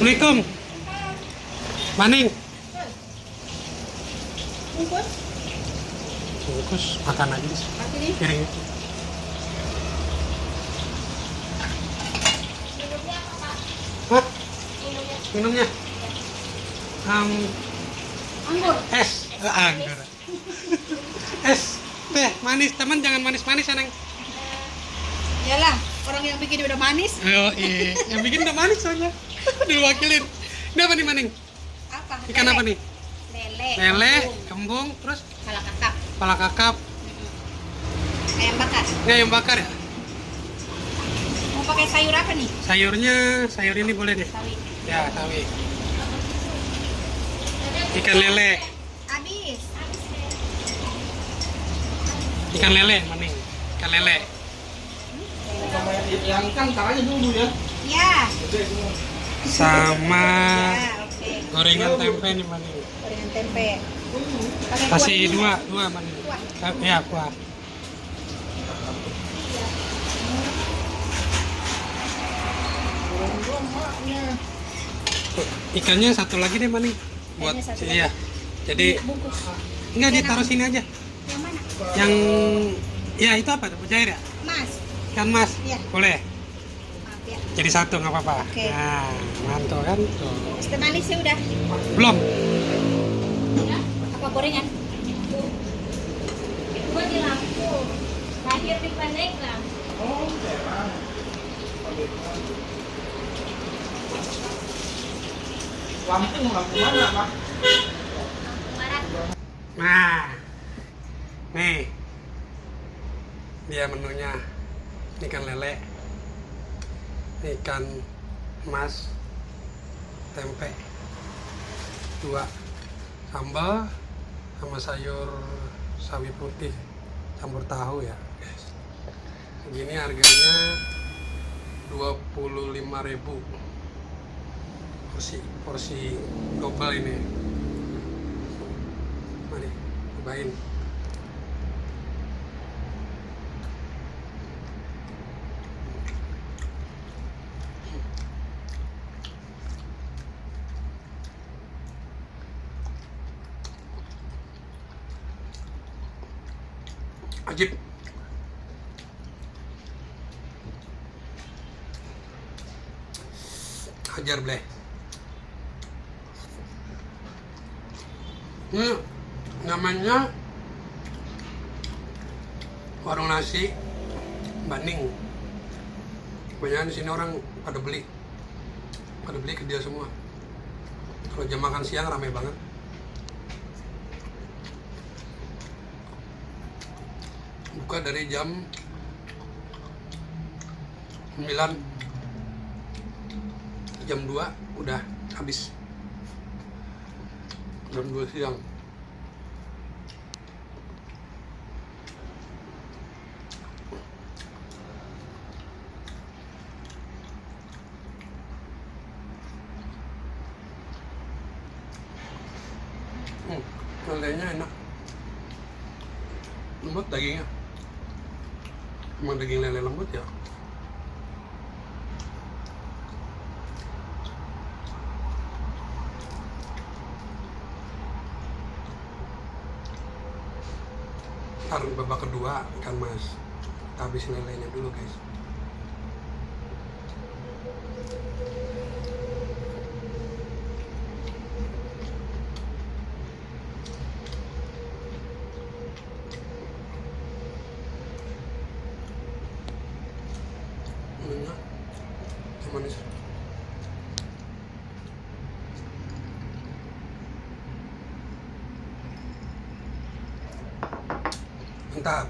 Assalamualaikum. Maning. Bungkus. Bungkus makan aja di Sini. piring. Minumnya apa, Pak? Hah? Minumnya Minumnya? anggur. Es. Anggur. Es. Teh manis. Teman jangan manis-manis ya, Neng. Yalah, orang yang bikin udah manis. Oh iya. Yang bikin udah manis soalnya. Diwakilin. Ini apa nih, Maning? Apa? Ikan apa nih? Lele. Lele, kembung, terus Kepala kakap. kepala kakap. Ayam bakar. Ini ayam bakar ya? Mau pakai sayur apa nih? Sayur ini boleh deh. Sawi. Ya, sawi. Ikan lele. Habis. Ikan lele, Maning. Ikan lele. Yang ikan tangannya dulu ya. Ya. Sama Ya, oke. gorengan tempe nih, Maning. Gorengan tempe. Pakai Kasih kuah. dua Maning. Kuah. Ya, kuah. Ikannya satu lagi deh, Maning. Buat Ikannya satu iya. Jadi Bungkus. enggak ditaruh sini aja. Yang mana? Yang ya itu apa? Mujair ya? Mas. Ikan mas. Iya. Boleh. Maaf ya. Jadi satu nggak apa-apa. Oke. Nah, mantul kan? Tuh. Es teh manisnya udah. Belum. Ya. Apa gorengan? Gua di Lampung. Lahir di Pandeglang. Oh, memang. Lampung mana, Pak? Barat. Nah, nih dia menunya ikan lele, ikan mas, tempe, dua sambal sama sayur sawi putih campur tahu ya, guys. Segini harganya 25.000 porsi double ini. Mari cobain. Ajib. Hajar bleh. Ini namanya warung nasi Baning. Kebanyakan di sini orang pada beli ke dia semua. Kalau jam makan siang ramai banget. Buka dari jam 9, jam 2 udah habis. Jam 2 siang. Lelenya enak, lembut dagingnya. Emang daging lele lembut ya. Ntar babak kedua ikan mas, kita habisin lelenya dulu guys. Manis. Mantap.